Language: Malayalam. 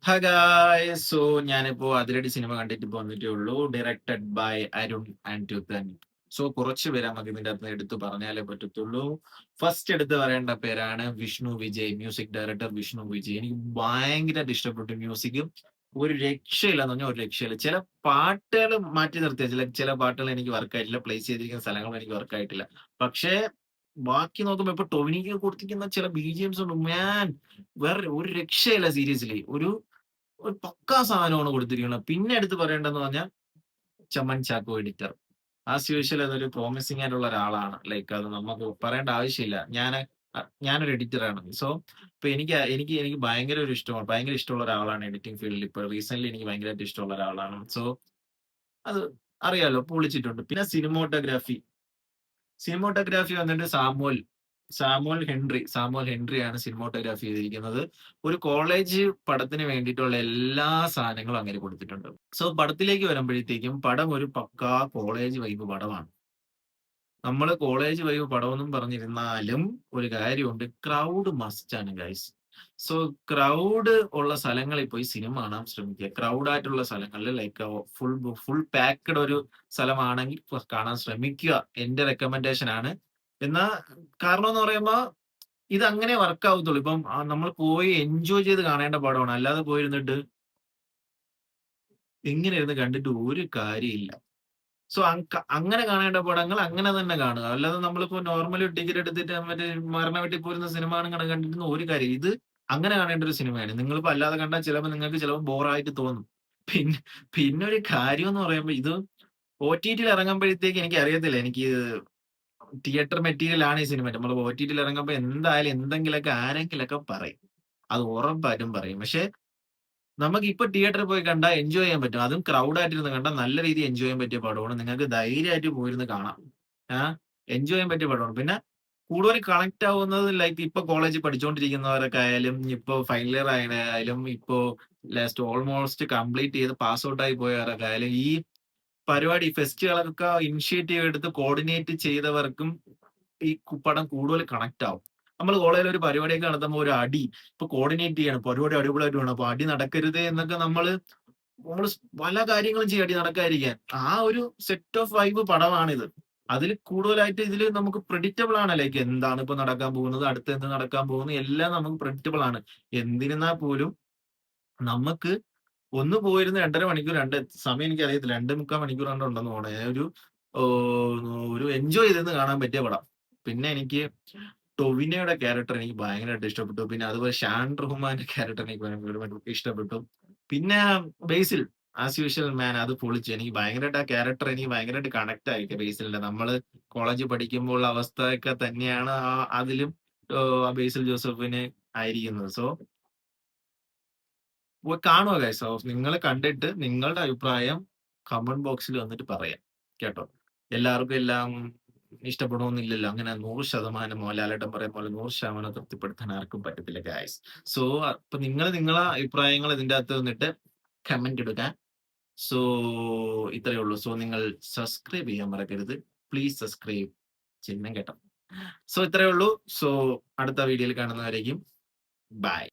Hi guys. സോ ഞാനിപ്പോ അതിരടി സിനിമ കണ്ടിട്ട് ഇപ്പൊ വന്നിട്ടേ ഉള്ളൂ. Directed by Arun and so കുറച്ച് പേര് നമുക്ക് ഇതിന്റെ അകത്ത് എടുത്തു പറഞ്ഞാലേ പറ്റത്തുള്ളൂ. ഫസ്റ്റ് എടുത്ത് പറയേണ്ട പേരാണ് വിഷ്ണു വിജയ്, മ്യൂസിക് ഡയറക്ടർ വിഷ്ണു വിജയ്. എനിക്ക് ഭയങ്കരമായിട്ട് ഇഷ്ടപ്പെട്ടു മ്യൂസിക്. ഒരു രക്ഷയില്ലാന്ന് പറഞ്ഞാൽ ഒരു രക്ഷയില്ല. ചില പാട്ടുകൾ മാറ്റി നിർത്തിയ ചില പാട്ടുകൾ എനിക്ക് വർക്കായിട്ടില്ല. പ്ലേസ് ചെയ്തിരിക്കുന്ന സ്ഥലങ്ങളും എനിക്ക് വർക്കായിട്ടില്ല. പക്ഷേ ബാക്കി നോക്കുമ്പോ ഇപ്പൊ ടൊവിനോക്ക് കൊടുത്തിരിക്കുന്ന ചില ബിജിഎംസ് ഉണ്ട്. വേറെ ഒരു രക്ഷയില്ല സീരിയസ്ലി. ഒരു പക്കാ സാധനമാണ് കൊടുത്തിരിക്കുന്നത്. പിന്നെ എടുത്ത് പറയേണ്ടതെന്ന് പറഞ്ഞാൽ Chaman Chacko editor. As usual അതൊരു പ്രോമിസിംഗ് ആയിട്ടുള്ള ഒരാളാണ്. ലൈക്ക് അത് നമുക്ക് പറയേണ്ട ആവശ്യമില്ല. ഞാനൊരു എഡിറ്ററാണ്. സോ ഇപ്പൊ എനിക്ക് ഭയങ്കര ഒരു ഇഷ്ടമാണ്. ഭയങ്കര ഇഷ്ടമുള്ള ഒരാളാണ് എഡിറ്റിംഗ് ഫീൽഡിൽ. ഇപ്പൊ റീസെന്റ്ലി എനിക്ക് ഭയങ്കരമായിട്ട് ഇഷ്ടമുള്ള ഒരാളാണ്. സോ അത് അറിയാലോ പൊളിച്ചിട്ടുണ്ട്. പിന്നെ സിനിമോട്ടോഗ്രാഫി വന്നിട്ട് സാമുവൽ ഹെൻറിയാണ് സിനിമോട്ടോഗ്രാഫി ചെയ്തിരിക്കുന്നത്. ഒരു കോളേജ് പടത്തിന് വേണ്ടിയിട്ടുള്ള എല്ലാ സാധനങ്ങളും അങ്ങനെ കൊടുത്തിട്ടുണ്ട്. സോ പടത്തിലേക്ക് വരുമ്പഴത്തേക്കും പടം ഒരു പക്കാ കോളേജ് വൈബ് പടമാണ്. നമ്മള് കോളേജ് വൈബ് പടമെന്നും പറഞ്ഞിരുന്നാലും ഒരു കാര്യമുണ്ട്. ക്രൗഡ് മസ്റ്റാണ് ഗയ്സ്. സോ ക്രൗഡ് ഉള്ള സ്ഥലങ്ങളിൽ പോയി സിനിമ കാണാൻ ശ്രമിക്കുക. ക്രൗഡ് ആയിട്ടുള്ള സ്ഥലങ്ങളില് ലൈക്ക് ഫുൾ പാക്ക്ഡ് ഒരു സ്ഥലമാണെങ്കിൽ കാണാൻ ശ്രമിക്കുക. എന്റെ റെക്കമെൻഡേഷൻ ആണ്. എന്നാ കാരണംന്ന് പറയുമ്പോ ഇതങ്ങനെ വർക്ക് ആവത്തുള്ളൂ. ഇപ്പം നമ്മൾ പോയി എൻജോയ് ചെയ്ത് കാണേണ്ട പടമാണ്. അല്ലാതെ പോയിരുന്നിട്ട് ഇങ്ങനെ ഇരുന്ന് കണ്ടിട്ട് ഒരു കാര്യമില്ല. സോ അങ്ങനെ കാണേണ്ട പടങ്ങൾ അങ്ങനെ തന്നെ കാണുക. അല്ലാതെ നമ്മളിപ്പോ നോർമലി ടിക്കറ്റ് എടുത്തിട്ട് മറ്റേ മരണ വീട്ടിൽ പോയിരുന്ന സിനിമ കണ്ടിട്ടൊന്നും ഒരു കാര്യം ഇത് അങ്ങനെ കാണേണ്ട ഒരു സിനിമയാണ്. നിങ്ങളിപ്പോ അല്ലാതെ കണ്ടാൽ നിങ്ങൾക്ക് ചിലപ്പോ ബോറായിട്ട് തോന്നും. പിന്നെ പിന്നൊരു കാര്യംന്ന് പറയുമ്പോ ഇത് ഒടിടിയിൽ ഇറങ്ങുമ്പോഴത്തേക്ക് എനിക്കറിയത്തില്ല. എനിക്ക് തിയേറ്റർ മെറ്റീരിയൽ ആണ് ഈ സിനിമ. നമ്മള് ഒടിടിയിൽ ഇറങ്ങുമ്പോ എന്തായാലും എന്തെങ്കിലൊക്കെ ആരെങ്കിലൊക്കെ പറയും. അത് ഉറപ്പായിട്ടും പറയും. പക്ഷെ നമുക്കിപ്പൊ തിയേറ്ററിൽ പോയി കണ്ടാ എൻജോയ് ചെയ്യാൻ പറ്റും. അതും ക്രൗഡ് ആയിട്ടിരുന്ന് കണ്ടാ നല്ല രീതിയിൽ എൻജോയ് ചെയ്യാൻ പറ്റിയ പടമാണ്. നിങ്ങൾക്ക് ധൈര്യമായിട്ട് പോയിരുന്ന് കാണാം. എൻജോയ് ചെയ്യാൻ പറ്റിയ പടമാണ്. പിന്നെ കൂടുതൽ കണക്ട് ആവുന്നത് ലൈക്ക് ഇപ്പൊ കോളേജിൽ പഠിച്ചുകൊണ്ടിരിക്കുന്നവരൊക്കെ ആയാലും, ഇപ്പൊ ഫൈനൽ ഇയർ ആയാലും, ഇപ്പോ ലാസ്റ്റ് ഓൾമോസ്റ്റ് കംപ്ലീറ്റ് ചെയ്ത് പാസ് ഔട്ട് ആയി പോയവരൊക്കെ ആയാലും, ഈ പരിപാടി ഫെസ്റ്റുകളൊക്കെ ഇനിഷ്യേറ്റീവ് എടുത്ത് കോർഡിനേറ്റ് ചെയ്തവർക്കും ഈ പടം കൂടുതൽ കണക്ട് ആവും. നമ്മള് കോളേജിൽ ഒരു പരിപാടിയൊക്കെ നടത്തുമ്പോ ഒരു അടി ഇപ്പൊ കോർഡിനേറ്റ് ചെയ്യണം. പരിപാടി അടിപൊളിയായിട്ട് വേണം. അപ്പൊ അടി നടക്കരുത് എന്നൊക്കെ നമ്മള് പല കാര്യങ്ങളും ചെയ്യും അടി നടക്കാതിരിക്കാൻ. ആ ഒരു സെറ്റ് ഓഫ് വൈബ് പടമാണിത്. അതില് കൂടുതലായിട്ട് ഇതില് നമുക്ക് പ്രെഡിക്റ്റബിൾ ആണ്. ലൈക്ക് എന്താണ് ഇപ്പൊ നടക്കാൻ പോകുന്നത്, അടുത്ത് എന്ത് നടക്കാൻ പോകുന്നു എല്ലാം നമുക്ക് പ്രെഡിക്റ്റബിൾ ആണ്. എന്നിരുന്നാൽ പോലും നമ്മക്ക് ഒന്ന് പോയിരുന്ന് 2 1/2 മണിക്കൂർ സമയം എനിക്കറിയത്തില്ല. 2 1/4 മണിക്കൂർ എങ്ങാണ്ട് ഉണ്ടെന്ന് തോന്നുന്നു. ഒരു എൻജോയ് ചെയ്തിരുന്ന് കാണാൻ പറ്റിയ പടം. പിന്നെ എനിക്ക് ടൊവിനോയുടെ ക്യാരക്ടർ എനിക്ക് ഭയങ്കരമായിട്ട് ഇഷ്ടപ്പെട്ടു. പിന്നെ അതുപോലെ ഷാൻ റഹ്മാന്റെ ക്യാരക്ടർ എനിക്ക് ഭയങ്കരമായിട്ട് ഇഷ്ടപ്പെട്ടു. പിന്നെ ബേസിൽ യൂഷ്വൽ അത് പൊളിച്ചു. എനിക്ക് ഭയങ്കരമായിട്ട് ആ ക്യാരക്ടർ എനിക്ക് ഭയങ്കരമായിട്ട് കണക്ട് ആയി ബേസിലിന്റെ. നമ്മള് കോളേജിൽ പഠിക്കുമ്പോൾ ഉള്ള അവസ്ഥയൊക്കെ തന്നെയാണ് അതിലും ബേസിൽ ജോസഫിന് ആയിരിക്കുന്നത്. സോ പോയി കാണുക ഗൈസ്. നിങ്ങൾ കണ്ടിട്ട് നിങ്ങളുടെ അഭിപ്രായം കമന്റ് ബോക്സിൽ വന്നിട്ട് പറയാം. കേട്ടോ. എല്ലാവർക്കും എല്ലാം ഇഷ്ടപ്പെടണമെന്നില്ലല്ലോ. അങ്ങനെ 100% മോഹൻലാലേട്ടൻ പറയും പോലെ 100% തൃപ്തിപ്പെടുത്താൻ ആർക്കും പറ്റത്തില്ല ഗൈസ്. സോ അപ്പൊ നിങ്ങളെ അഭിപ്രായങ്ങൾ ഇതിന്റെ അകത്ത് വന്നിട്ട് കമന്റ് ഇടുക. സോ ഇത്രയേ ഉള്ളൂ. സോ നിങ്ങൾ സബ്സ്ക്രൈബ് ചെയ്യാൻ മറക്കരുത്. പ്ലീസ് സബ്സ്ക്രൈബ് ചിഹ്നം കേട്ടോ. സോ ഇത്രയേ ഉള്ളൂ. സോ അടുത്ത വീഡിയോയിൽ കാണുന്നവരേക്കും ബൈ.